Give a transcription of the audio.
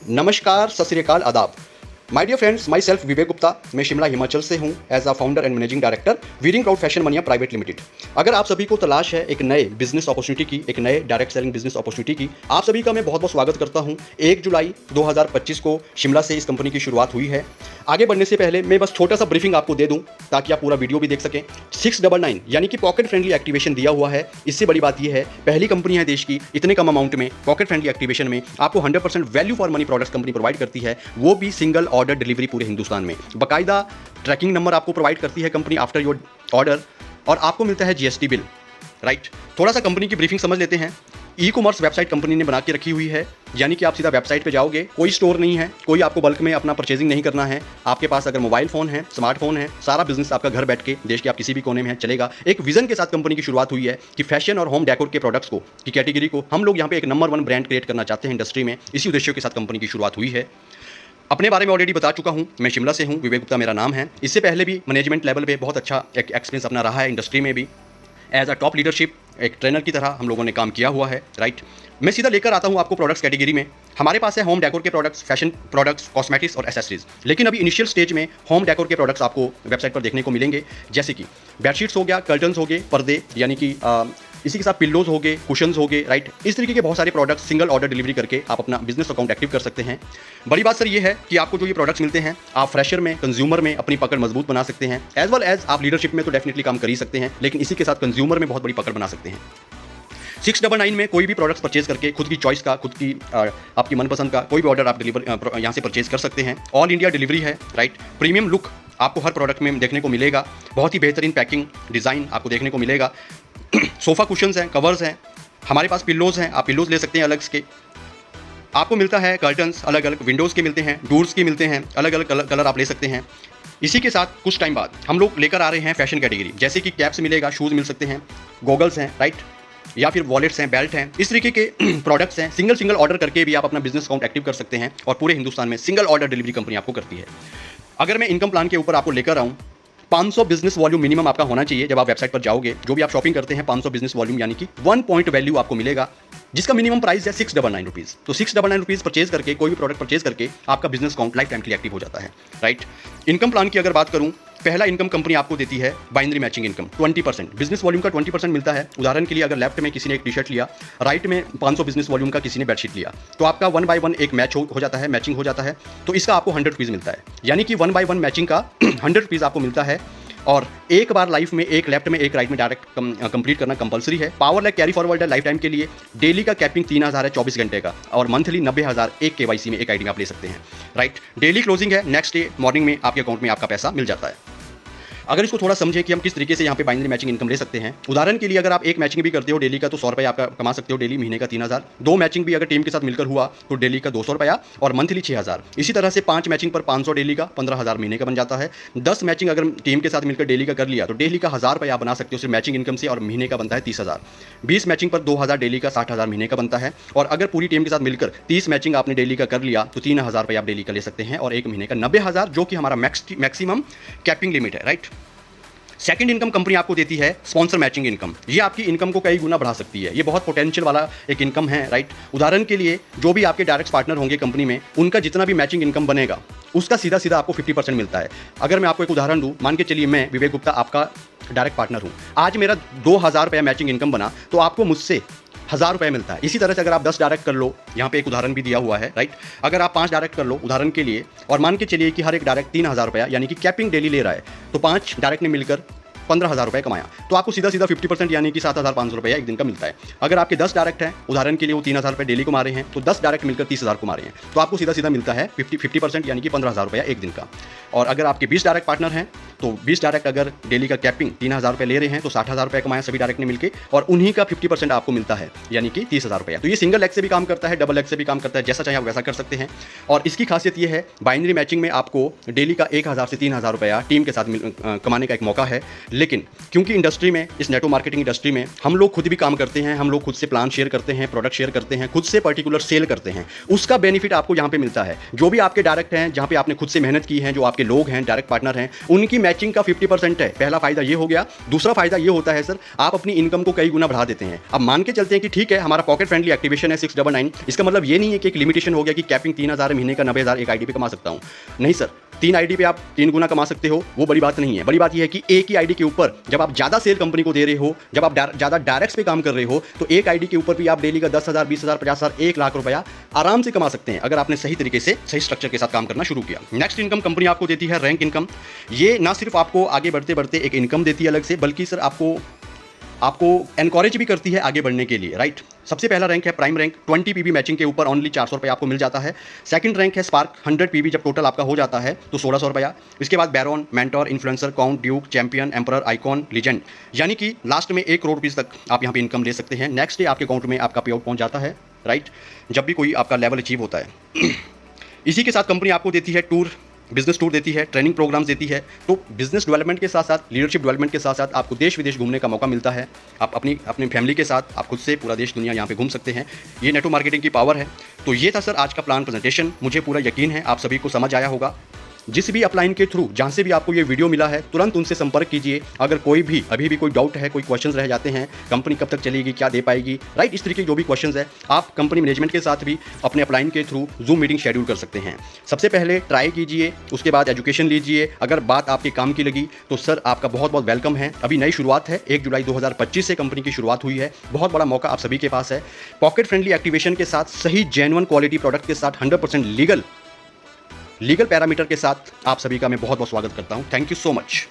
नमस्कार, सत श्री अकाल, आदाब। My dear friends, myself Vivek Gupta. मैं शिमला हिमाचल से हूं as a founder and managing director veering crowd fashion mania private limited. अगर आप सभी को तलाश है एक नए बिजनेस अपॉर्चुनिटी की, एक नए डायरेक्ट सेलिंग बिजनेस अपॉर्चुनिटी की, आप सभी का मैं बहुत बहुत स्वागत करता हूं। 1 जुलाई 2025 को शिमला से इस कंपनी की शुरुआत हुई है। आगे बढ़ने से पहले मैं बस छोटा सा ब्रीफिंग आपको दे दूं ताकि आप पूरा वीडियो भी देख सकें। 699 यानी कि पॉकेट फ्रेंडली एक्टिवेशन दिया हुआ है। इससे बड़ी बात यह है, पहली कंपनी है देश की इतने कम अमाउंट में पॉकेट फ्रेंडली एक्टिवेशन में आपको 100% value for money products company provide करती है, वो भी सिंगल ऑर्डर डिलीवरी पूरे हिंदुस्तान में। बाकायदा ट्रैकिंग नंबर आपको प्रोवाइड करती है कंपनी आफ्टर योर ऑर्डर, और आपको मिलता है जीएसटी बिल। राइट, थोड़ा सा कंपनी की ब्रीफिंग समझ लेते हैं। ई कॉमर्स वेबसाइट कंपनी ने बना के रखी हुई है, यानी कि आप सीधा वेबसाइट पे जाओगे, कोई स्टोर नहीं है, कोई आपको बल्क में अपना परचेजिंग नहीं करना है। आपके पास अगर मोबाइल फोन है, स्मार्टफोन है, सारा बिजनेस आपका घर बैठ के देश के आप किसी भी कोने में है चलेगा। एक विजन के साथ कंपनी की शुरुआत हुई है कि फैशन और होम डेकोर के प्रोडक्ट्स को की कैटेगरी को हम लोग यहाँ पे एक नंबर 1 ब्रांड क्रिएट करना चाहते हैं इंडस्ट्री में। इसी उद्देश्य के साथ कंपनी की शुरुआत हुई है। अपने बारे में ऑलरेडी बता चुका हूं, मैं शिमला से हूं, विवेक गुप्ता मेरा नाम है। इससे पहले भी मैनेजमेंट लेवल पे बहुत अच्छा एक एक्सपीरियंस अपना रहा है इंडस्ट्री में भी। एज अ टॉप लीडरशिप एक ट्रेनर की तरह हम लोगों ने काम किया हुआ है। राइट, मैं सीधा लेकर आता हूं आपको प्रोडक्ट्स कैटेगरी में। हमारे पास है होम डेकोर के प्रोडक्ट्स, फैशन प्रोडक्ट्स, कॉस्मेटिक्स और एसेसरीज। लेकिन अभी इनिशियल स्टेज में होम डेकोर के प्रोडक्ट्स आपको वेबसाइट पर देखने को मिलेंगे, जैसे कि बेडशीट्स हो गया, कर्टन्स हो गए, पर्दे यानी कि इसी के साथ पिल्लोज हो गए, कुशन्स हो गए। राइट, इस तरीके के बहुत सारे प्रोडक्ट्स सिंगल ऑर्डर डिलीवरी करके आप अपना बिजनेस अकाउंट एक्टिव कर सकते हैं। बड़ी बात सर ये है कि आपको जो ये प्रोडक्ट्स मिलते हैं, आप फ्रेशर में, कंज्यूमर में अपनी पकड़ मजबूत बना सकते हैं, एज वेल एज आप लीडरशिप में तो डेफिनेटली काम कर ही सकते हैं, लेकिन इसी के साथ कंज्यूमर में बहुत बड़ी पकड़ बना सकते हैं। 699 में कोई भी प्रोडक्ट्स परचेज करके खुद की चॉइस का, खुद की आपकी मनपसंद का कोई भी ऑर्डर आप डिलीवर यहाँ से परचेज कर सकते हैं। ऑल इंडिया डिलीवरी है। राइट, प्रीमियम लुक आपको हर प्रोडक्ट में देखने को मिलेगा, बहुत ही बेहतरीन पैकिंग डिज़ाइन आपको देखने को मिलेगा। सोफ़ा कुशन्स हैं, कवर्स हैं, हमारे पास पिल्लोज़ हैं, आप पिल्लोज़ ले सकते हैं अलग के। आपको मिलता है कर्टन्स अलग अलग, विंडोज़ के मिलते हैं, डोर्स के मिलते हैं, अलग अलग कलर आप ले सकते हैं। इसी के साथ कुछ टाइम बाद हम लोग लेकर आ रहे हैं फैशन कैटेगरी, जैसे कि कैप्स मिलेगा, शूज़ मिल सकते हैं, गॉगल्स हैं, राइट, या फिर वॉलेट्स हैं, बेल्ट हैं, इस तरीके के प्रोडक्ट्स हैं। सिंगल ऑर्डर करके भी आप अपना बिजनेस अकाउंट एक्टिव कर सकते हैं, और पूरे हिंदुस्तान में सिंगल ऑर्डर डिलीवरी कंपनी आपको करती है। अगर मैं इनकम प्लान के ऊपर आपको लेकर आऊँ, 500 बिजनेस वॉल्यूम मिनिमम आपका होना चाहिए। जब आप वेबसाइट पर जाओगे, जो भी आप शॉपिंग करते हैं, 500 बिजनेस वॉल्यूम यानी कि 1 पॉइंट वैल्यू आपको मिलेगा, जिसका मिनिमम प्राइस है 699 रुपीज़। तो 699 रुपीज़ परचेज करके, कोई भी प्रोडक्ट परचेज करके आपका बिजनेस अकाउंट लाइफ टाइम के लिए एक्टिव हो जाता है। राइट, इनकम प्लान की अगर बात करूं, पहला इनकम कंपनी आपको देती है binary matching income 20%, business volume का 20% मिलता है। उदाहरण के लिए अगर लेफ्ट में किसी ने एक टी शर्ट लिया, राइट में 500 बिजनेस वॉल्यूम का किसी ने बेडशीट लिया, तो आपका 1 बाय 1 एक मैच हो जाता है, मैचिंग हो जाता है, तो इसका आपको 100 रुपीज़ मिलता है। यानी कि 1 बाय 1 मैचिंग का 100 रुपीज़ आपको मिलता है। और एक बार लाइफ में एक लेफ्ट में एक राइट में डायरेक्ट कंप्लीट करना कंपलसरी है। पावर लैग कैरी फॉरवर्ड है लाइफ टाइम के लिए। डेली का कैपिंग 3000 है 24 घंटे का, और मंथली 90,000 एक केवाईसी में एक आईडी में आप ले सकते हैं। राइट, डेली क्लोजिंग है, नेक्स्ट डे मॉर्निंग में आपके अकाउंट में आपका पैसा मिल जाता है। अगर इसको थोड़ा समझे कि हम किस तरीके से यहाँ पे बाइनरी मैचिंग इनकम ले सकते हैं, उदाहरण के लिए अगर आप एक मैचिंग भी करते हो डेली का, तो 100 रुपये आपका कमा सकते हो डेली, महीने का 3000। 2 मैचिंग भी अगर टीम के साथ मिलकर हुआ तो डेली का 200 रुपया और मंथली 6000। इसी तरह से 5 मैचिंग पर 500 डेली का 15,000 महीने का बन जाता है। 10 मैचिंग अगर टीम के साथ मिलकर डेली का कर लिया तो डेली का 1000 रुपया आप बना सकते हो सिर्फ मैचिंग इनकम से, और महीने का बनता है 30,000। 20 मैचिंग पर 2000 डेली का 60,000 महीने का बनता है। और अगर पूरी टीम के साथ मिलकर 30 मैचिंग आपने डेली का कर लिया तो 3000 रुपया आप डेली का ले सकते हैं, और एक महीने का 90,000, जो कि हमारा मैक्सिमम कैपिंग लिमिट है। राइट, सेकंड इनकम कंपनी आपको देती है स्पॉन्सर मैचिंग इनकम। ये आपकी इनकम को कई गुना बढ़ा सकती है, ये बहुत पोटेंशियल वाला एक इनकम है। राइट, उदाहरण के लिए जो भी आपके डायरेक्ट पार्टनर होंगे कंपनी में, उनका जितना भी मैचिंग इनकम बनेगा उसका सीधा सीधा आपको 50% मिलता है। अगर मैं आपको एक उदाहरण दूं, मान के चलिए मैं विवेक गुप्ता आपका डायरेक्ट पार्टनर हूं, आज मेरा 2000 रुपया मैचिंग इनकम बना, तो आपको मुझसे 1000 रुपये मिलता है। इसी तरह से अगर आप 10 डायरेक्ट कर लो, यहाँ पे एक उदाहरण भी दिया हुआ है। राइट, अगर आप 5 डायरेक्ट कर लो उदाहरण के लिए, और मान के चलिए कि हर एक डायरेक्ट 3000 रुपया यानी कि कैपिंग डेली ले रहा है, तो 5 डायरेक्ट ने मिलकर 15,000 रुपये कमाया, तो आपको सीधा सीधा 50% यानी कि 7,500 रुपया एक दिन का मिलता है। अगर आपके 10 डायरेक्ट हैं, उदाहरण के लिए वो 3000 रुपये डेली कमा रहे हैं, तो 10 डायरेक्ट मिलकर 30,000 कमा रहे हैं, तो आपको सीधा सीधा मिलता है 50% यानी कि 15,000 रुपया एक दिन का। और अगर आपके 20 डायरेक्ट पार्टनर हैं, तो 20 डायरेक्ट अगर डेली का कैपिंग 3000 रुपये ले रहे हैं, तो 60,000 रुपये कमाया सभी डायरेक्ट ने मिलकर, और उन्हीं का 50% आपको मिलता है यानी कि 30,000 रुपया। तो ये सिंगल लेग से भी काम करता है, डबल लेग से भी काम करता है, जैसा चाहे आप वैसा कर सकते हैं। और इसकी खासियत ये है, बाइनरी मैचिंग में आपको डेली का 1000 से 3000 रुपया टीम के साथ कमाने का एक मौका है। लेकिन क्योंकि इंडस्ट्री में, इस नेटवर्क मार्केटिंग इंडस्ट्री में हम लोग खुद भी काम करते हैं, हम लोग खुद से प्लान शेयर करते हैं, प्रोडक्ट शेयर करते हैं, खुद से पर्टिकुलर सेल करते हैं, उसका बेनिफिट आपको यहाँ पे मिलता है। जो भी आपके डायरेक्ट हैं, जहाँ पे आपने खुद से मेहनत की है, जो आपके लोग हैं, डायरेक्ट पार्टनर हैं, उनकी मैचिंग का 50% है। पहला फायदा ये हो गया। दूसरा फायदा ये होता है सर, आप अपनी इनकम को कई गुना बढ़ा देते हैं। अब मान के चलते हैं कि ठीक है, हमारा पॉकेट फ्रेंडली एक्टिवेशन है 699, इसका मतलब ये नहीं है कि एक लिमिटेशन हो गया कि कैपिंग 3000 महीने का 90,000 एक आईडी पे कमा सकता हूँ। नहीं सर, 3 आईडी पे आप 3 गुना कमा सकते हो, वो बड़ी बात नहीं है। बड़ी बात यह है कि एक ही आईडी के ऊपर जब आप ज़्यादा सेल कंपनी को दे रहे हो, जब आप ज़्यादा डायरेक्ट्स पे काम कर रहे हो, तो एक आईडी के ऊपर भी आप डेली का 10,000, 20,000, 50,000, 1 लाख रुपया आराम से कमा सकते हैं, अगर आपने सही तरीके से, सही स्ट्रक्चर के साथ काम करना शुरू किया। नेक्स्ट इनकम कंपनी आपको देती है रैंक इनकम। ये ना सिर्फ आपको आगे बढ़ते बढ़ते एक इनकम देती है अलग से, बल्कि सर आपको एनकरेज भी करती है आगे बढ़ने के लिए, राइट। सबसे पहला रैंक है प्राइम रैंक, 20 पीवी मैचिंग के ऊपर ओनली 400 रुपये आपको मिल जाता है। सेकंड रैंक है स्पार्क, 100 पीवी जब टोटल आपका हो जाता है तो 1600 रुपया। इसके बाद baron, mentor, influencer, count, Duke, champion, emperor, icon, legend, यानी कि लास्ट में 1 करोड़ रुपीज़ तक आप यहाँ पे इनकम ले सकते हैं। नेक्स्ट डे आपके अकाउंट में आपका पे आउट पहुँच जाता है, राइट, जब भी कोई आपका लेवल अचीव होता है। इसी के साथ कंपनी आपको देती है टूर, बिजनेस टूर देती है, ट्रेनिंग प्रोग्राम्स देती है। तो बिजनेस डेवलपमेंट के साथ साथ, लीडरशिप डेवलपमेंट के साथ साथ आपको देश विदेश घूमने का मौका मिलता है। आप अपनी फैमिली के साथ आप खुद से पूरा देश दुनिया यहाँ पे घूम सकते हैं। ये नेटवर्क मार्केटिंग की पावर है। तो ये था सर आज का प्लान प्रेजेंटेशन। मुझे पूरा यकीन है आप सभी को समझ आया होगा। जिस भी अपलाइन के थ्रू, जहाँ से भी आपको ये वीडियो मिला है, तुरंत उनसे संपर्क कीजिए। अगर कोई भी अभी भी कोई डाउट है, कोई क्वेश्चन रह जाते हैं, कंपनी कब तक चलेगी, क्या दे पाएगी, राइट, इस तरीके के जो भी क्वेश्चन है, आप कंपनी मैनेजमेंट के साथ भी अपने अपलाइन के थ्रू जूम मीटिंग शेड्यूल कर सकते हैं। सबसे पहले ट्राई कीजिए, उसके बाद एजुकेशन लीजिए। अगर बात आपके काम की लगी तो सर आपका बहुत बहुत वेलकम है। अभी नई शुरुआत है, 1 जुलाई 2025 से कंपनी की शुरुआत हुई है। बहुत बड़ा मौका आप सभी के पास है। पॉकेट फ्रेंडली एक्टिवेशन के साथ, सही जेन्युइन क्वालिटी प्रोडक्ट के साथ, 100% लीगल पैरामीटर के साथ आप सभी का मैं बहुत बहुत स्वागत करता हूं। Thank you so much.